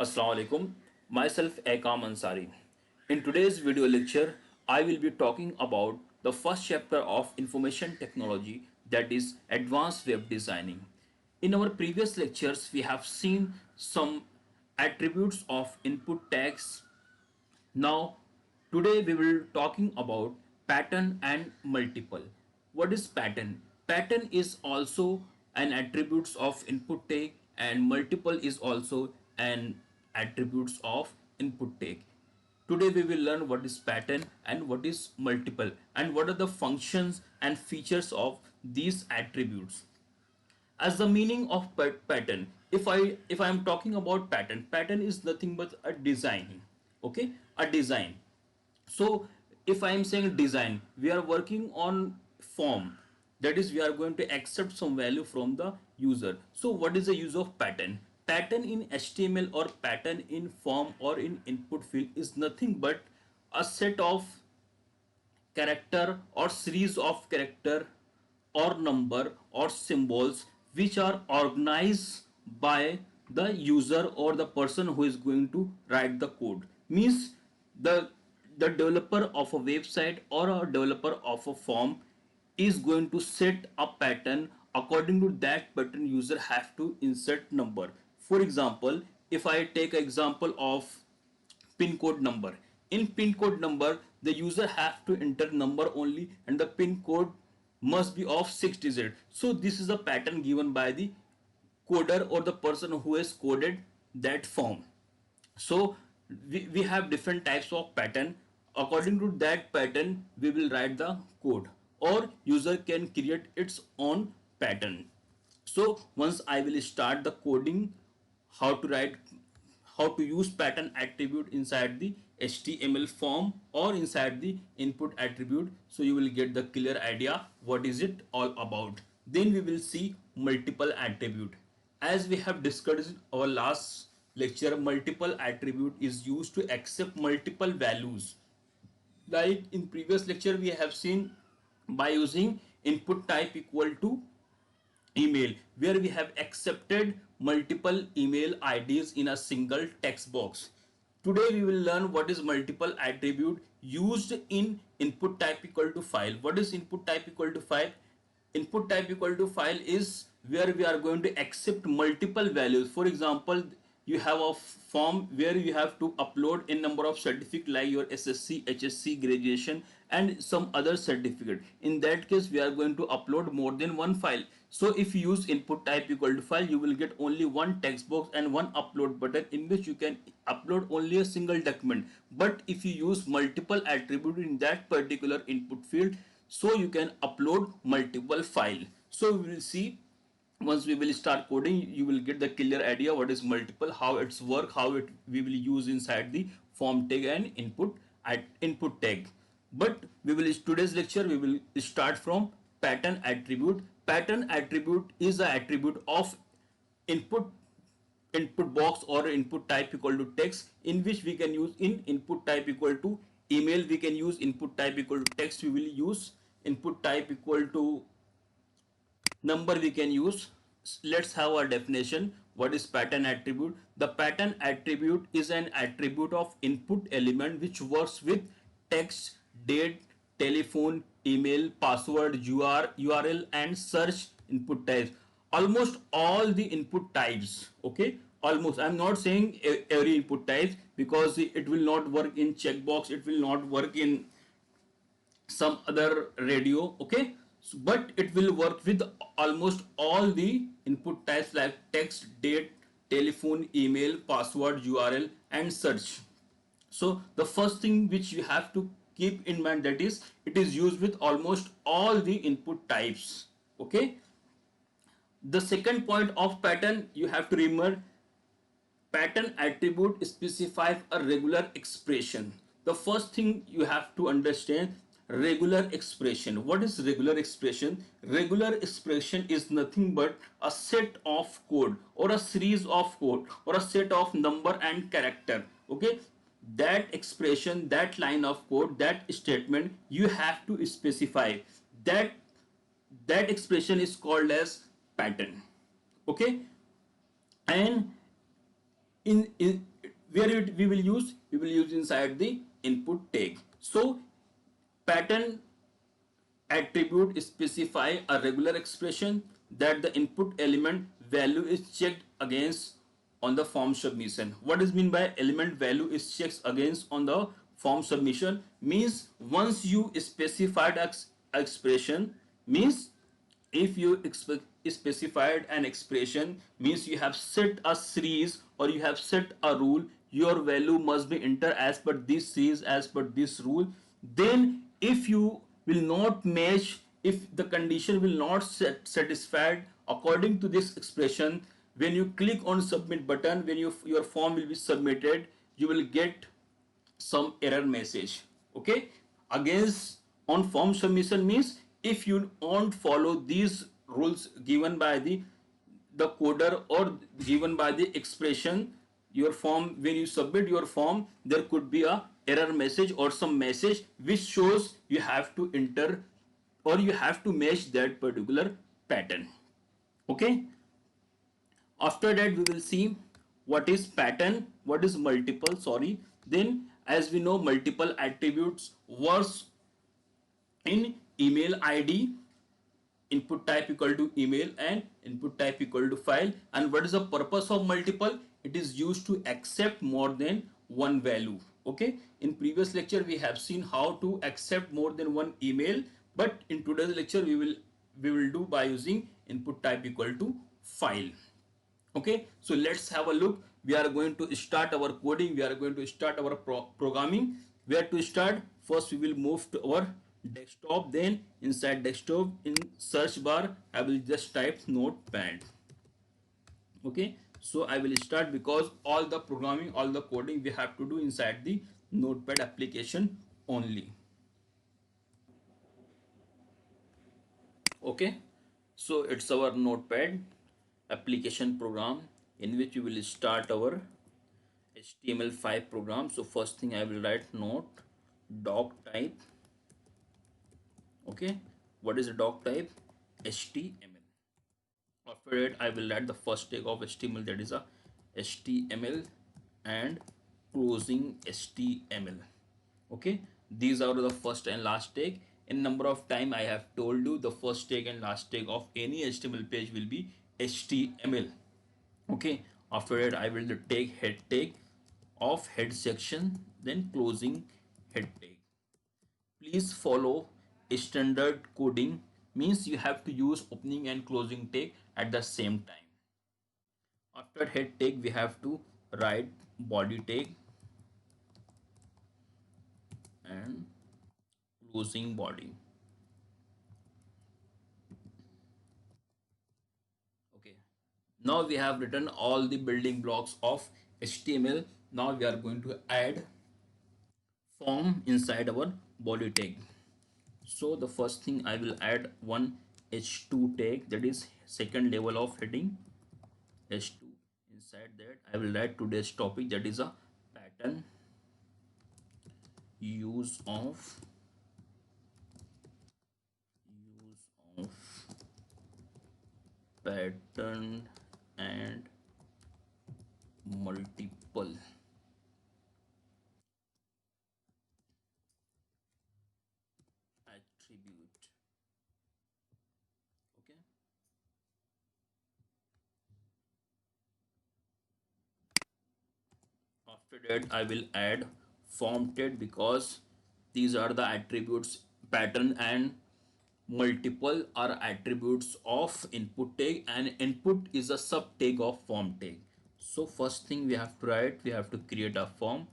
Assalamu alaikum. Myself Akam Ansari. In today's video lecture, I will be talking about the first chapter of information technology, that is advanced web designing. In our previous lectures, we have seen some attributes of input tags. Now, today we will talking about pattern and multiple. What is pattern? Pattern is also an attributes of input tag, and multiple is also an attributes of input tag. Today we will learn what is pattern and what is multiple and what are the functions and features of these attributes. As the meaning of pattern, if I am talking about pattern is nothing but a design. Okay, a design. So if I am saying design, we are working on form, that is we are going to accept some value from the user. So what is the use of pattern? Pattern in HTML or pattern in form or in input field is nothing but a set of character or series of character or number or symbols which are organized by the user or the person who is going to write the code. Means the the developer of a website or a developer of a form is going to set a pattern. According to that pattern, user have to insert number. For example, if I take an example of pin code number, in pin code number the user have to enter number only and the pin code must be of 6 digit. So this is a pattern given by the coder or the person who has coded that form. So we have different types of pattern. According to that pattern we will write the code, or user can create its own pattern. So once I will start the coding, how to write, how to use pattern attribute inside the HTML form or inside the input attribute, so you will get the clear idea what is it all about. Then we will see multiple attribute. As we have discussed in our last lecture, multiple attribute is used to accept multiple values. Like in previous lecture we have seen, by using input type equal to email, where we have accepted multiple email IDs in a single text box. Today we will learn what is multiple attribute used in input type equal to file. What is input type equal to file? Input type equal to file is where we are going to accept multiple values. For example, you have a form where you have to upload a number of certificate like your SSC, HSC, graduation and some other certificate. In that case we are going to upload more than one file. So if you use input type equal to file, you will get only one text box and one upload button in which you can upload only a single document. But if you use multiple attribute in that particular input field, so you can upload multiple file. So we will see, once we will start coding you will get the clear idea what is multiple, how it's work, how it we will use inside the form tag and input tag. But we will, today's lecture we will start from pattern attribute. Pattern attribute is the attribute of input input box or input type equal to text, in which we can use in input type equal to email, we can use input type equal to text, we will use input type equal to number, we can use. Let's have a definition. What is pattern attribute? The pattern attribute is an attribute of input element which works with text, date, telephone, email, password, URL and search input types. Almost all the input types. Okay, almost, I'm not saying every input types, because it will not work in checkbox, it will not work in some other radio. Okay, so, but it will work with almost all the input types like text, date, telephone, email, password, URL and search. So the first thing which you have to keep in mind, that is it is used with almost all the input types. Okay, the second point of pattern you have to remember, pattern attribute specifies a regular expression. The first thing you have to understand, regular expression. What is regular expression? Regular expression is nothing but a set of code or a series of code or a set of number and character. Okay, that expression, that line of code, that statement you have to specify. that that expression is called as pattern. Okay, and in we will use, we will use inside the input tag. So pattern attribute specify a regular expression that the input element value is checked against on the form submission. What is mean by element value is checked against on the form submission? Means once you specified expression, means if you specified an expression, means you have set a series or you have set a rule, your value must be entered as per this series, as per this rule. Then if you will not match, if the condition will not satisfied according to this expression, when you click on submit button, when your form will be submitted, you will get some error message. Okay, against on form submission means if you don't follow these rules given by the coder or given by the expression, your form, when you submit your form, there could be a error message or some message which shows you have to enter or you have to match that particular pattern. Okay, after that we will see what is pattern, what is multiple, sorry. Then as we know, multiple attributes works in email id, input type equal to email and input type equal to file. And what is the purpose of multiple? It is used to accept more than one value. Okay, in previous lecture we have seen how to accept more than one email, but in today's lecture we will do by using input type equal to file. Okay, so let's have a look. We are going to start our coding, we are going to start our programming. Where to start? First we will move to our desktop, then inside desktop in search bar I will just type notepad. Okay, so I will start because all the programming, all the coding we have to do inside the notepad application only. Okay, so it's our notepad application program in which we will start our HTML5 program. So first thing I will write note doc type. Okay, what is a doc type? HTML. After that I will write the first tag of HTML, that is a HTML and closing HTML. Okay, these are the first and last tag. In number of time I have told you, the first tag and last tag of any HTML page will be HTML. Okay, after that I will take head tag of head section, then closing head tag. Please follow standard coding, means you have to use opening and closing tag at the same time. After head tag we have to write body tag and closing body. Okay, now we have written all the building blocks of HTML. Now we are going to add form inside our body tag. So the first thing I will add one h2 tag, that is second level of heading h2. Inside that I will write today's topic, that is a pattern use of pattern and multiple attribute. Okay, after that I will add formatted, because these are the attributes. Pattern and multiple are attributes of input tag and input is a sub tag of form tag. So first thing we have to write, we have to create a form.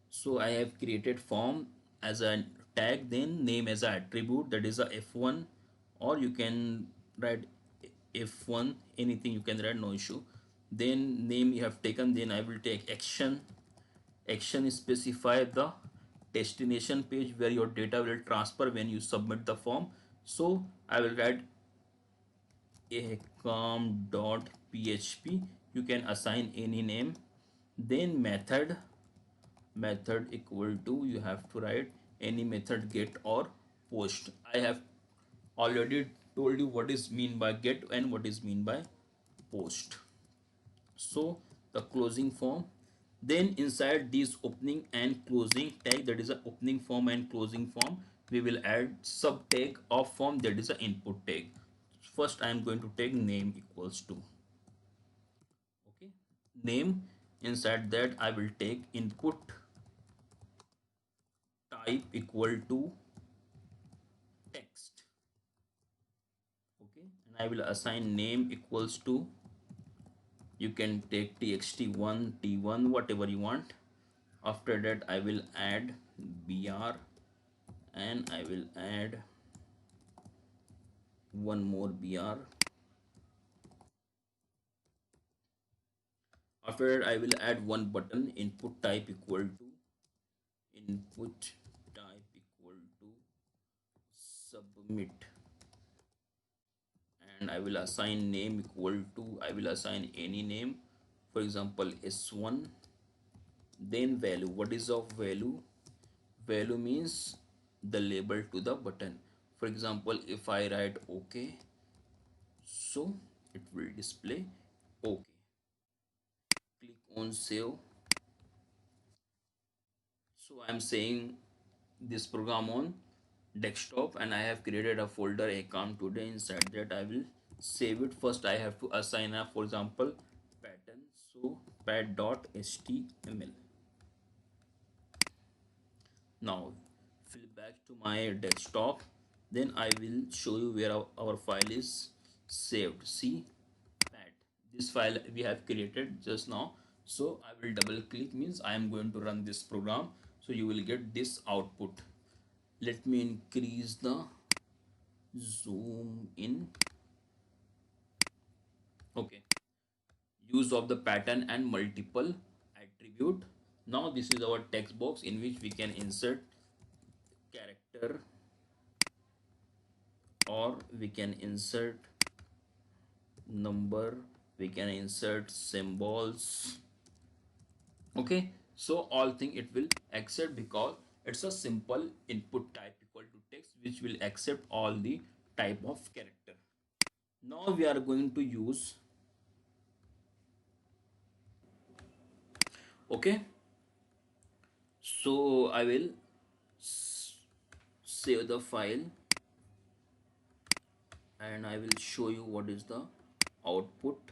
So I have created form as a tag, then name as an attribute, that is a f1, or you can write f1, anything you can write, no issue. Then name you have taken, then I will take action. Action specify the destination page where your data will transfer when you submit the form. So I will write acom.php, you can assign any name. Then method equal to, you have to write any method get or post. I have already told you what is mean by get and what is mean by post. So the closing form, Then inside this opening and closing tag, that is a opening form and closing form, we will add sub tag of form, that is a input tag. First I am going to take name equals to, okay, name. Inside that I will take input type equal to text, okay, and I will assign name equals to, you can take txt1 t1 whatever you want. After that I will add br, and I will add one more br. After that I will add one button, input type equal to, input type equal to submit, and I will assign name equal to, I will assign any name, for example s1. Then value, what is of value? Value means the label to the button. For example, if I write OK, so it will display OK. Click on save. So I'm saying this program on desktop, and I have created a folder account today. Inside that I will save it. First I have to assign a, for example, pattern. So pat.html. Now flip back to my desktop, then I will show you where our file is saved. See that this file we have created just now. So I will double click, means I am going to run this program, so you will get this output. Let me increase the zoom in. Okay, use of the pattern and multiple attribute. Now this is our text box in which we can insert character, or we can insert number, we can insert symbols. Okay, so all thing it will accept because it's a simple input type equal to text which will accept all the type of character. Now we are going to use, okay, so I will save the file, and I will show you what is the output.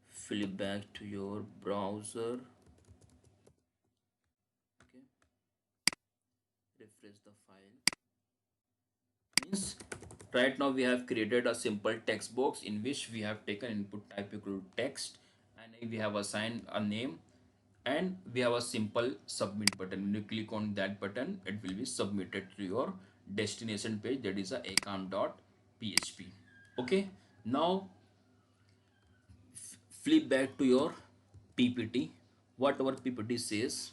Flip back to your browser, okay, refresh the file. Means right now we have created a simple text box in which we have taken input type equal to text, and we have assigned a name, and we have a simple submit button. When you click on that button, it will be submitted to your destination page, that is a account.php. Okay, now flip back to your ppt. What our ppt says,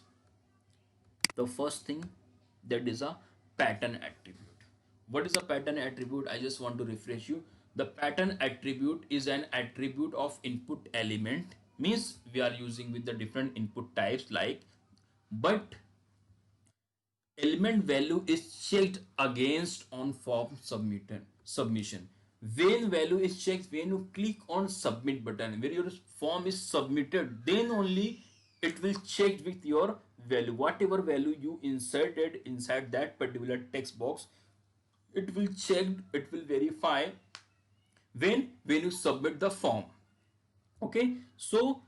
the first thing, that is a pattern attribute. What is a pattern attribute? I just want to refresh you. The pattern attribute is an attribute of input element, means we are using with the different input types like, but element value is checked against on form submission. When value is checked, when you click on submit button, when your form is submitted, then only it will check with your value. Whatever value you inserted inside that particular text box, it will check, it will verify when you submit the form. Okay, so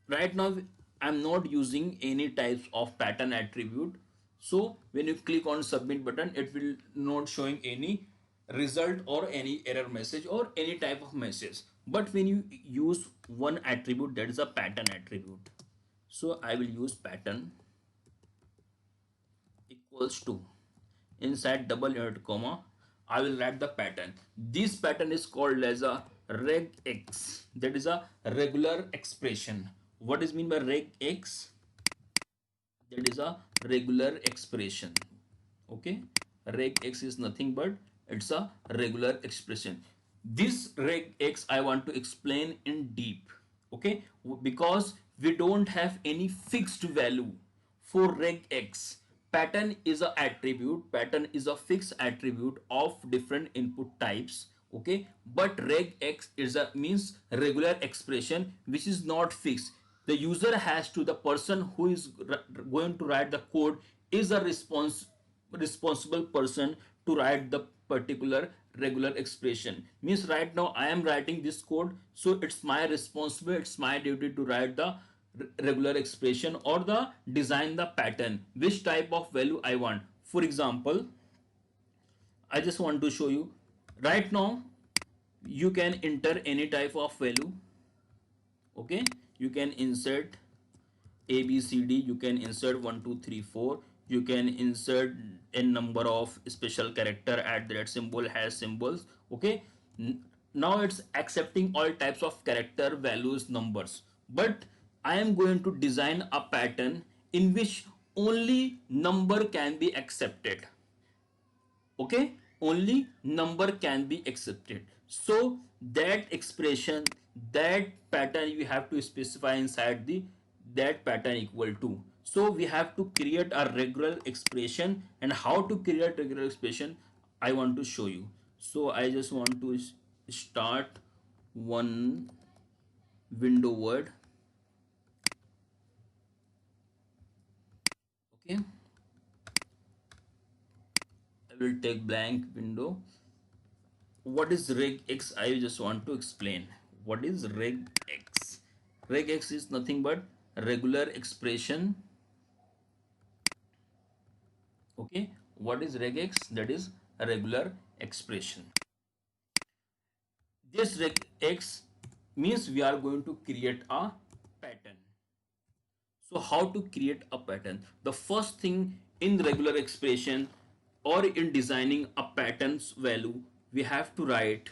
right now I'm not using any types of pattern attribute. So when you click on submit button, it will not showing any result or any error message or any type of message. But when you use one attribute, that is a pattern attribute. So I will use pattern equals to, inside double inverted comma I will write the pattern. This pattern is called as a regex, that is a regular expression. What is mean by regex? That is a regular expression. Okay, regex is nothing but it's a regular expression. This regex I want to explain in deep, okay, because we don't have any fixed value for regex. Pattern is a attribute, pattern is a fixed attribute of different input types, okay, but regex is a means regular expression which is not fixed. The user has to, the person who is going to write the code is a responsible person to write the particular regular expression. Means right now I am writing this code, so it's my responsibility, it's my duty to write the regular expression or the design the pattern which type of value I want. For example, I just want to show you. Right now you can enter any type of value. Okay, you can insert a b c d, you can insert 1 2 3 4, you can insert a number of special character at that symbol has symbols. Okay, now it's accepting all types of character values numbers, but I am going to design a pattern in which only number can be accepted. Okay, only number can be accepted. So that expression, that pattern you have to specify inside the that pattern equal to. So we have to create a regular expression, and how to create regular expression I want to show you. So I just want to start one window word. Okay, I will take blank window. What is regx? I just want to explain what is regx. Regx is nothing but regular expression. Okay, what is regx? That is a regular expression. This regx means we are going to create a pattern. So how to create a pattern? The first thing in regular expression or in designing a pattern's value, we have to write,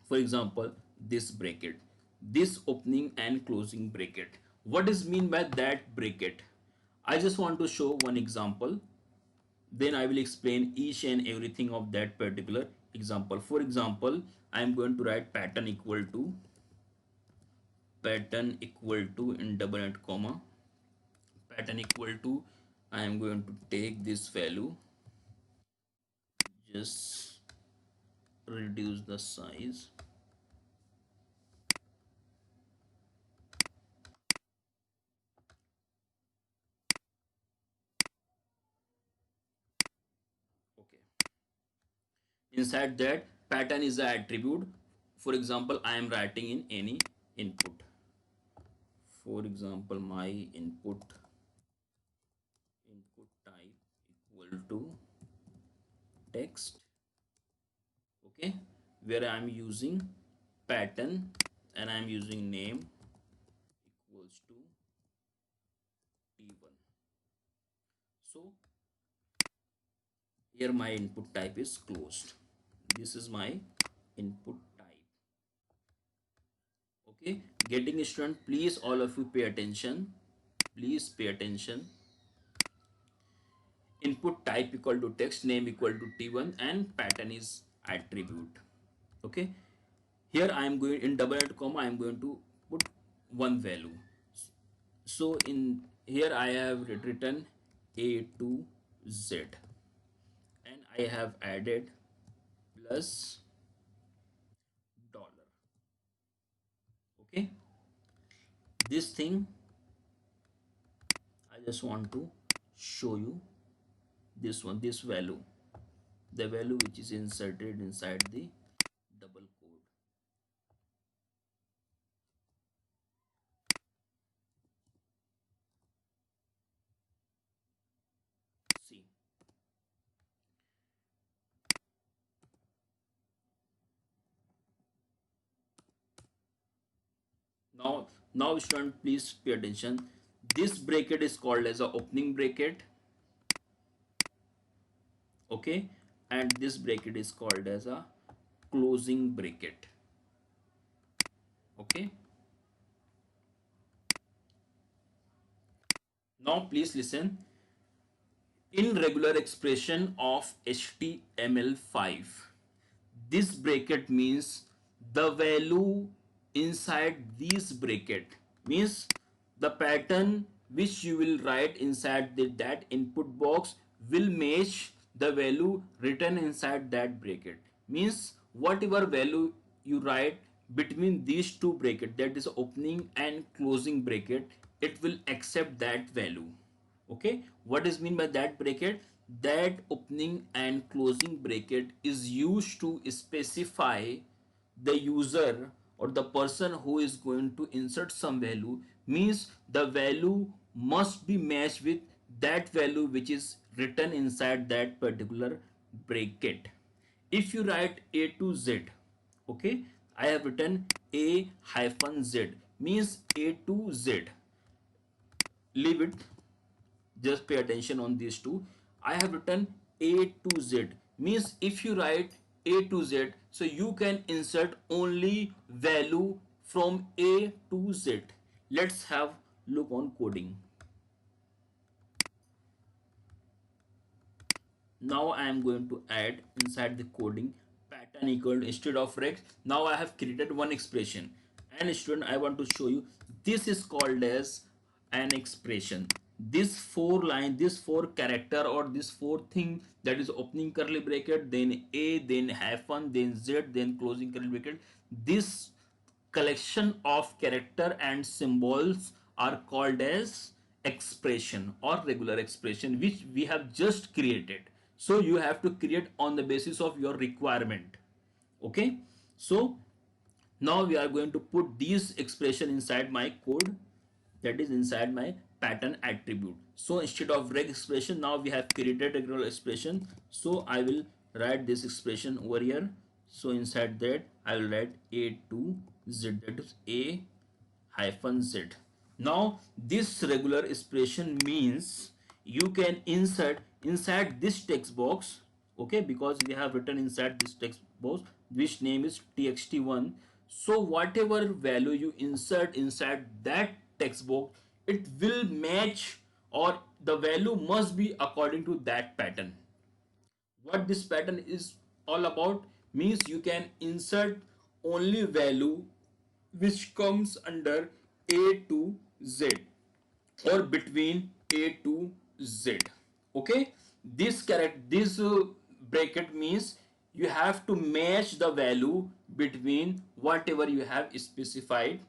for example, this bracket, this opening and closing bracket. What is mean by that bracket? I just want to show one example, then I will explain each and everything of that particular example. For example, I am going to write pattern equal to in double and comma, pattern equal to, I am going to take this value, just reduce the size. Okay, inside that pattern is the attribute. For example, I am writing in any input. For example, my input type equal to text. Okay, where I am using pattern and I am using name equals to t1. So here my input type is closed. This is my input type. Okay, getting student, please all of you pay attention. Please pay attention. Input type equal to text, name equal to t1, and pattern is attribute. Okay, here I am going in double and comma, I am going to put one value. So in here I have written a to z, and I have added plus dollar. Okay, this thing I just want to show you, this one, this value, the value which is inserted inside the double code. See, now student, please pay attention. This bracket is called as a opening bracket. Okay, and this bracket is called as a closing bracket. Okay, now please listen. In regular expression of HTML5, this bracket means the value inside this bracket, means the pattern which you will write inside that input box will match the value written inside that bracket. Means whatever value you write between these two bracket, that is opening and closing bracket, it will accept that value. Okay, what is mean by that bracket? That opening and closing bracket is used to specify the user or the person who is going to insert some value, means the value must be matched with that value which is written inside that particular bracket. If you write A to Z, okay, I have written A hyphen Z, means A to Z. Leave it, just pay attention on these two. I have written A to Z, means if you write A to Z, so you can insert only value from A to Z. Let's have look on coding. Now I am going to add inside the coding pattern equal to, instead of rex, now I have created one expression. And student, I want to show you, this is called as an expression. This four line, this four character, or this four thing, that is opening curly bracket, then A, then hyphen, then Z, then closing curly bracket, this collection of character and symbols are called as expression or regular expression, which we have just created. So you have to create on the basis of your requirement. Okay, so now we are going to put these expression inside my code, that is inside my pattern attribute. So instead of reg expression, now we have created a regular expression. So I will write this expression over here. So inside that I will write A to Z, that is A hyphen Z. Now this regular expression means you can insert inside this text box, okay, because we have written inside this text box which name is txt1. So whatever value you insert inside that text box, it will match, or the value must be according to that pattern. What this pattern is all about means you can insert only value which comes under A to Z or between A to Z. Okay, this bracket means you have to match the value between whatever you have specified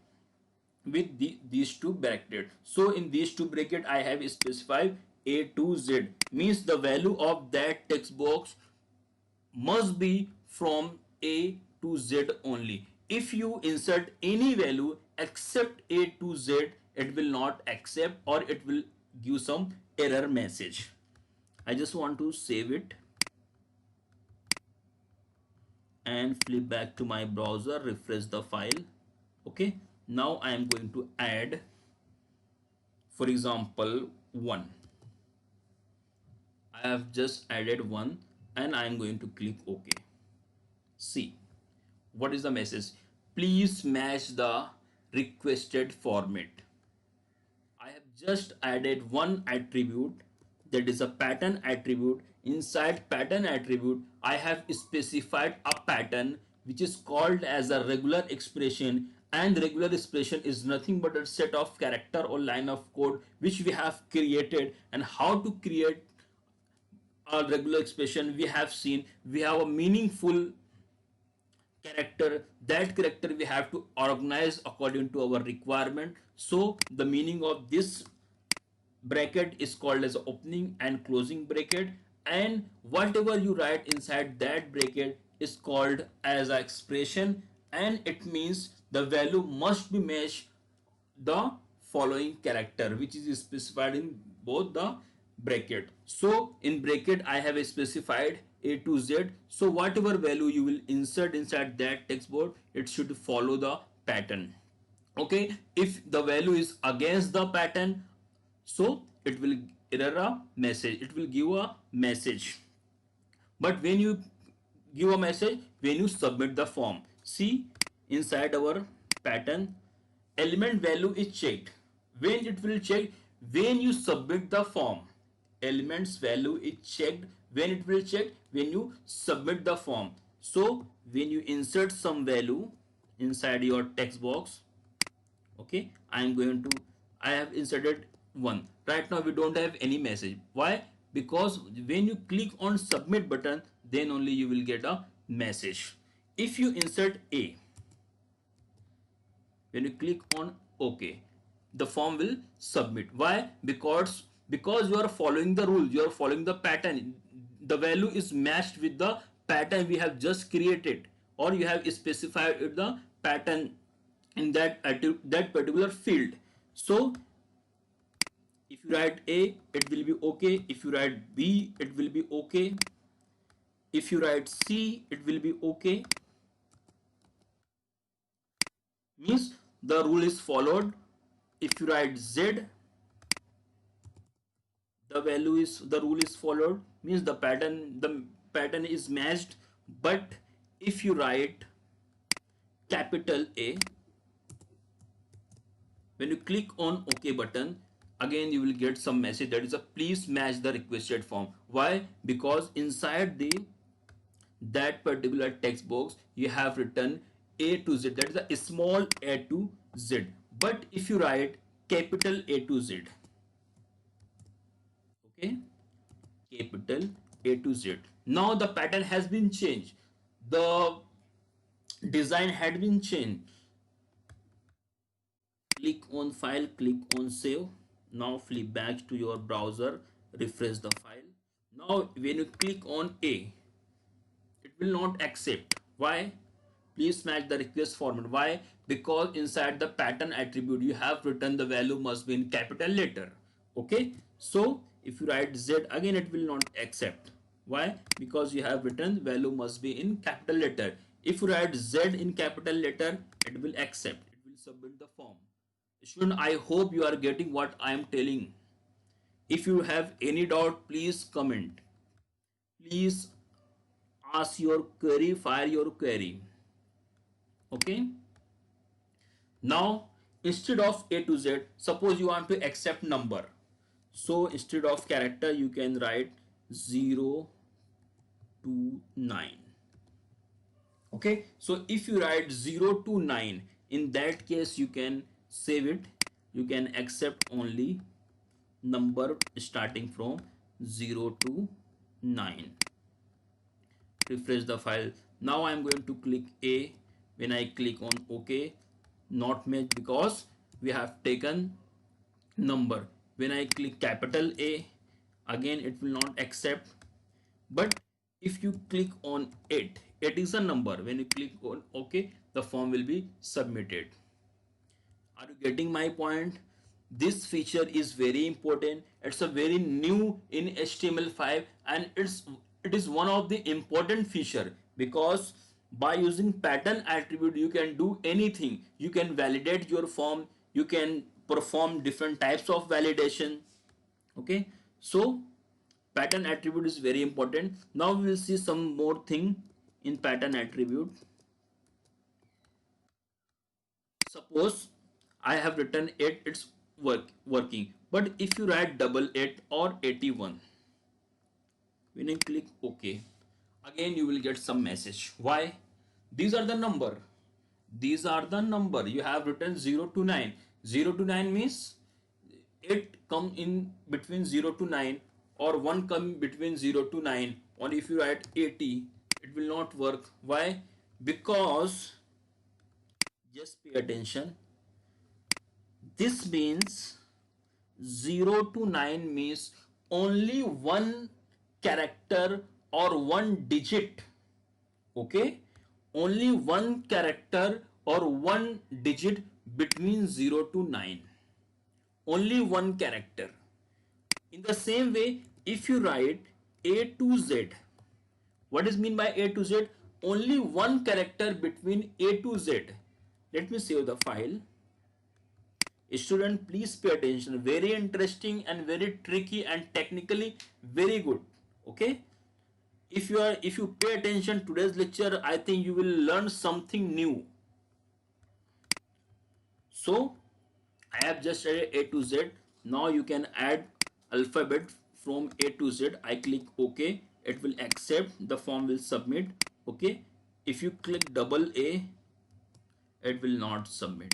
with these two bracket. So in these two bracket I have specified A to Z, means the value of that text box must be from A to Z only. If you insert any value except A to Z, it will not accept, or it will give some error message. I just want to save it and flip back to my browser, refresh the file. Okay, now I am going to add, for example, 1. I have just added 1 and I am going to click OK. See, what is the message? Please match the requested format. I have just added one attribute, that is a pattern attribute. Inside pattern attribute, I have specified a pattern which is called as a regular expression, and regular expression is nothing but a set of character or line of code which we have created. And how to create a regular expression, we have seen, we have a meaningful character. That character we have to organize according to our requirement. So the meaning of this bracket is called as opening and closing bracket, and whatever you write inside that bracket is called as an expression, and it means the value must be matched the following character which is specified in both the bracket. So in bracket I have specified A to Z, so whatever value you will insert inside that text box, it should follow the pattern. Okay, if the value is against the pattern, so it will error a message, it will give a message. But when you give a message when you submit the form, see inside our pattern, element value is checked. When it will check? When you submit the form. Elements value is checked when it will check? When you submit the form. So when you insert some value inside your text box, okay, I have inserted 1. Right now we don't have any message. Why? Because when you click on submit button, then only you will get a message. If you insert A, When you click on OK, the form will submit. Why? Because you are following the rule, you are following the pattern. The value is matched with the pattern we have just created, or you have specified the pattern in that particular field. So if you write A, it will be okay. If you write B, it will be okay. If you write C, it will be okay. Means the rule is followed. If you write Z, the rule is followed, means the pattern is matched. But if you write capital A, when you click on OK button, again you will get some message that is a please match the requested form. Why? Because inside the that particular text box you have written A to Z, that is a small a to Z. But if you write capital A to Z, okay, capital A to Z, now the pattern has been changed, the design had been changed. Click on file, click on save. Now flip back to your browser, refresh the file. Now when you click on A, it will not accept. Why? Please match the request format. Why? Because inside the pattern attribute you have written the value must be in capital letter. Okay, so if you write Z, again it will not accept. Why? Because you have written value must be in capital letter. If you write Z in capital letter, it will accept, it will submit the form. Student, I hope you are getting what I am telling. If you have any doubt, please comment. Please ask your query, fire your query. Okay. Now, instead of A to Z, suppose you want to accept number. So instead of character, you can write 0 to 9. Okay. So if you write 0 to 9, in that case, you can save it. You can accept only number starting from 0 to 9. Refresh the file. Now I am going to click A. When I click on OK, not match because we have taken number. When I click capital A, again it will not accept. But if you click on it is a number. When you click on OK, the form will be submitted. Are you getting my point? This feature is very important. It's a very new in HTML5, and it is one of the important feature, because by using pattern attribute you can do anything. You can validate your form, you can perform different types of validation. Okay, so pattern attribute is very important. Now we will see some more thing in pattern attribute. Suppose I have written 8, it's working. But if you write 88 or 81, when you click OK, again you will get some message. Why? These are the number. These are the number. You have written 0 to 9. 0 to 9 means 8 come in between 0 to 9, or 1 come between 0 to 9. Or if you write 80, it will not work. Why? Because, just pay attention, this means 0 to 9 means only one character or one digit. Okay, only one character or one digit between 0 to 9, only one character. In the same way, if you write A to Z, what is mean by A to Z? Only one character between A to Z. Let me save the file. Student, please pay attention. Very interesting and very tricky and technically very good. Okay, if you pay attention today's lecture, I think you will learn something new. So I have just added A to Z. Now you can add alphabet from A to Z. I click OK, it will accept, the form will submit. Okay, if you click double A, it will not submit.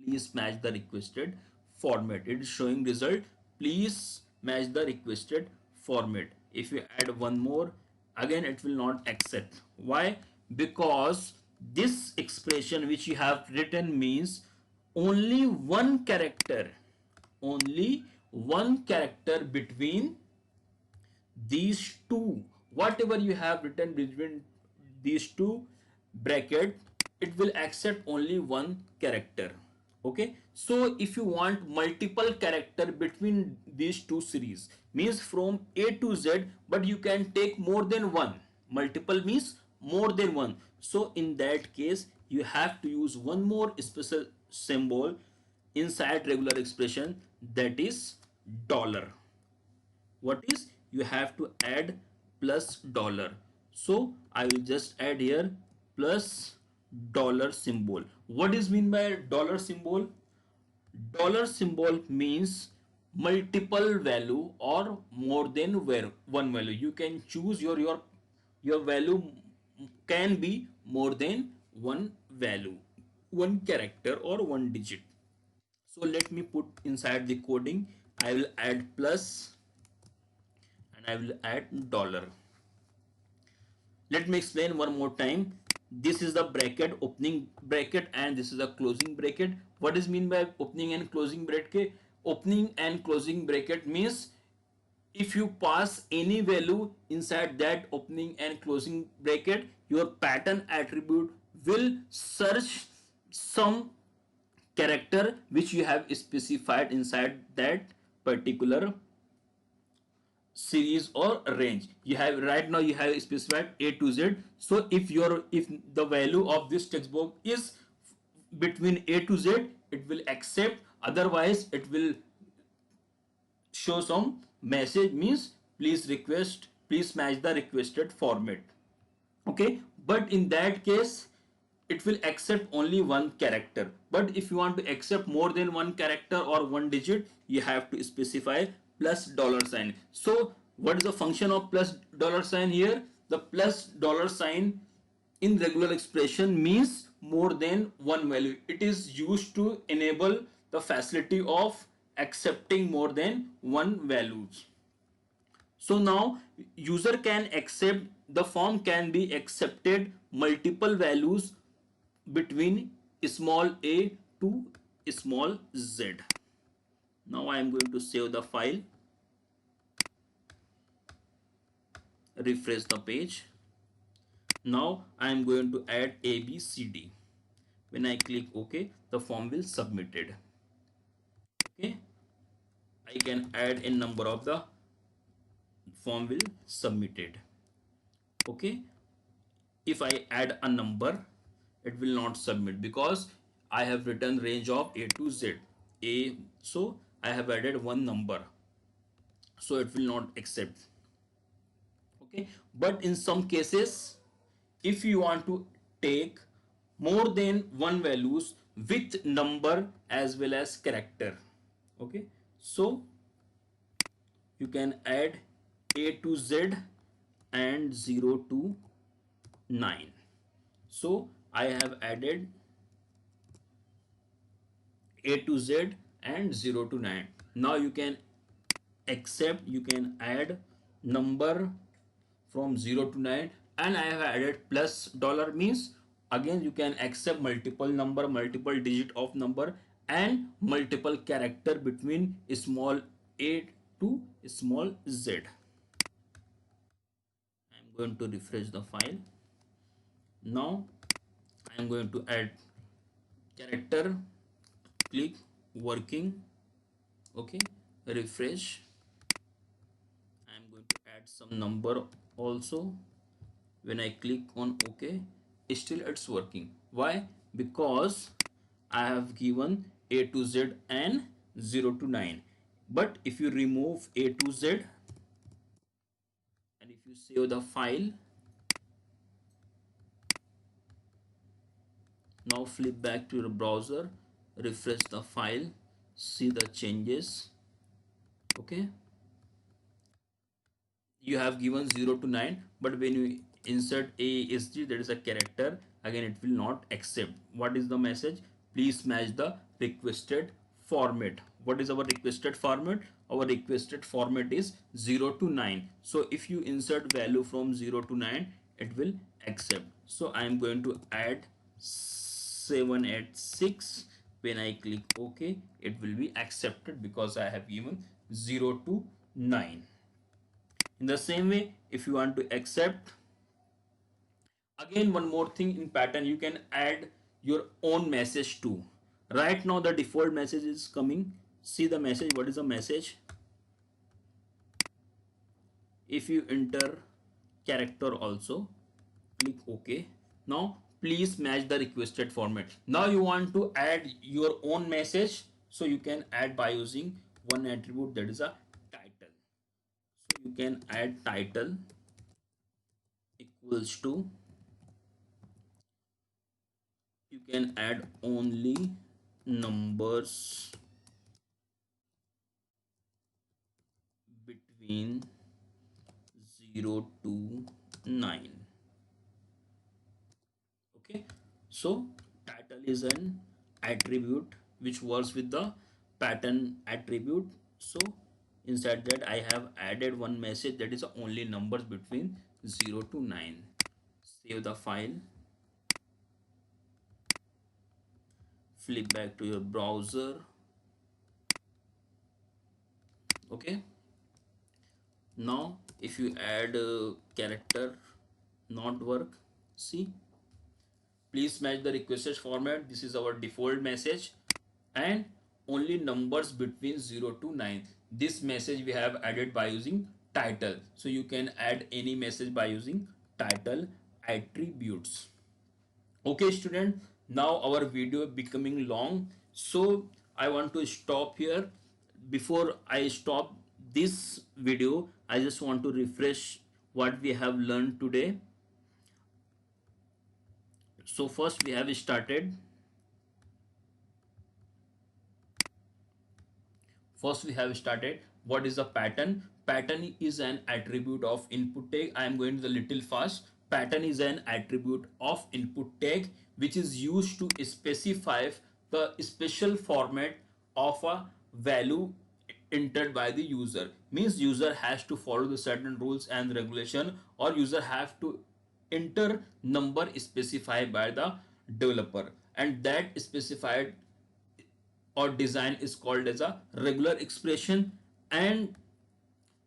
Please match the requested format. It is showing result. Please match the requested format. If you add one more, again it will not accept. Why? Because This expression which you have written means only only one character between these two, whatever you have written between these two bracket, it will accept only one character. Okay, so if you want multiple character between these two series, means from A to Z, but you can take more than one. Multiple means more than one. So in that case you have to use one more special symbol inside regular expression, that is dollar. What is, you have to add plus dollar. So I will just add here plus dollar symbol. What is mean by dollar symbol? Dollar symbol means multiple value or more than one value. You can choose your value can be more than one value, one character or one digit. So let me put inside the coding. I will add plus and I will add dollar. Let me explain one more time. This is the bracket, opening bracket, and this is the closing bracket. What is mean by opening and closing bracket? Opening and closing bracket means if you pass any value inside that opening and closing bracket, your pattern attribute will search some character which you have specified inside that particular series or range. You have right now you have specified A to Z. So if the value of this text box is between A to Z, it will accept, otherwise it will show some message, means please match the requested format. Okay, but in that case it will accept only one character. But if you want to accept more than one character or one digit, you have to specify plus dollar sign. So what is the function of plus dollar sign here? The plus dollar sign in regular expression means more than one value. It is used to enable the facility of accepting more than one values. So now user can accept, the form can be accepted multiple values between small a to small z. Now I am going to save the file, refresh the page. Now I am going to add A, B, C, D. When I click OK, the form will submitted. Okay, I can add a number of the form will submitted. Okay, if I add a number, it will not submit because I have written range of A to Z. A, so I have added one number, so it will not accept. Okay, but in some cases, if you want to take more than one values with number as well as character, okay, so you can add A to Z and 0 to 9. So I have added A to Z and 0 to 9. Now you can accept, you can add number from 0 to 9, and I have added plus dollar, means again you can accept multiple number, multiple digit of number and multiple character between small a to small z. I'm going to refresh the file. Now I'm going to add character, click working. Okay, refresh. I'm going to add some number also. When I click on OK, still it's working. Why? Because I have given A to Z and 0 to 9. But if you remove A to Z and if you save the file, now flip back to your browser, refresh the file, see the changes. Okay, you have given 0 to 9, but when you insert ASG, that is a character, again it will not accept. What is the message? Please match the requested format. What is our requested format? Our requested format is 0 to 9. So if you insert value from 0 to 9, it will accept. So I am going to add 786. When I click OK, it will be accepted because I have given 0 to 9. In the same way, if you want to accept, again one more thing in pattern, you can add your own message too. Right now the default message is coming. See the message. What is the message? If you enter character also, click OK. Now please match the requested format. Now you want to add your own message, so you can add by using one attribute, that is a title. So you can add title equals to, you can add only numbers between 0 to 9. Okay, so title is an attribute which works with the pattern attribute. So inside that I have added one message, that is only numbers between 0 to 9. Save the file, flip back to your browser. Okay, now if you add a character, not work. See, please match the requested format. This is our default message, and only numbers between 0 to 9. This message we have added by using title. So you can add any message by using title attributes. Okay student, now our video becoming long, so I want to stop here. Before I stop this video, I just want to refresh what we have learned today. So first we have started, what is a pattern. Pattern is an attribute of input tag. I am going to the little fast. Pattern is an attribute of input tag which is used to specify the special format of a value entered by the user. Means user has to follow the certain rules and regulation, or user have to enter number specified by the developer, and that specified or design is called as a regular expression, and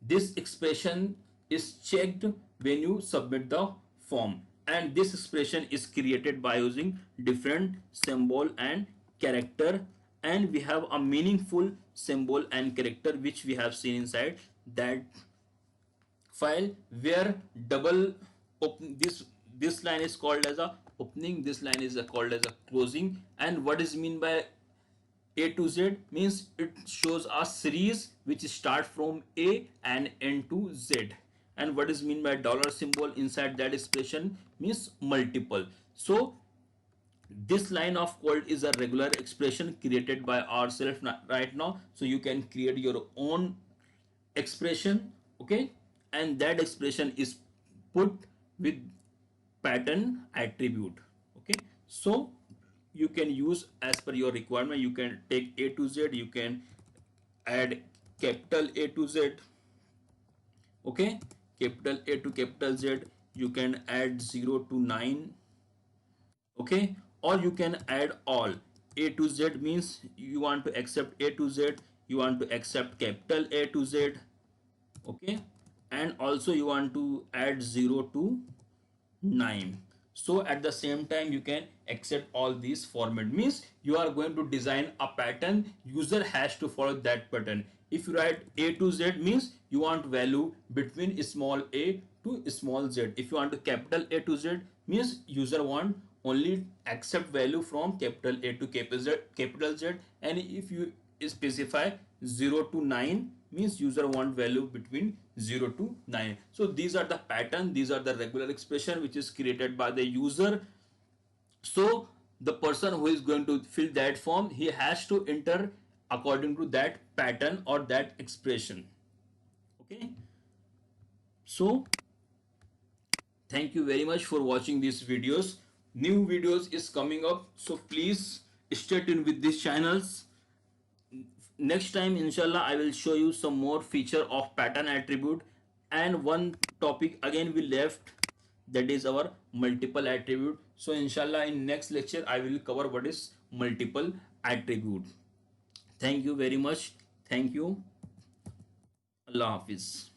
this expression is checked when you submit the form, and this expression is created by using different symbol and character, and we have a meaningful symbol and character which we have seen inside that file, where double open, this line is called as a opening, this line is called as a closing. And what is mean by A to Z? Means it shows a series which start from A and end to Z. And what is mean by dollar symbol inside that expression? Means multiple. So this line of code is a regular expression created by ourselves right now. So you can create your own expression. Okay, and that expression is put with pattern attribute. Okay, so you can use as per your requirement. You can take A to Z, you can add capital A to Z. Okay, capital A to capital Z, you can add 0 to 9. Okay, or you can add all. A to Z means you want to accept A to Z, you want to accept capital A to Z. Okay, and also you want to add 0 to 9. So at the same time you can accept all these format. Means you are going to design a pattern, user has to follow that pattern. If you write A to Z means you want value between small a to small z. If you want to capital A to Z means user want only accept value from capital A to capital Z. And if you specify 0 to 9 means user want value between 0 to 9. So these are the pattern, these are the regular expression which is created by the user. So the person who is going to fill that form, he has to enter according to that pattern or that expression. Okay, so thank you very much for watching these videos. New videos is coming up, so please stay tuned with these channels. Next time inshallah I will show you some more feature of pattern attribute, and one topic again we left, that is our multiple attribute. So inshallah in next lecture I will cover what is multiple attribute. Thank you very much. Thank you. Allah Hafiz.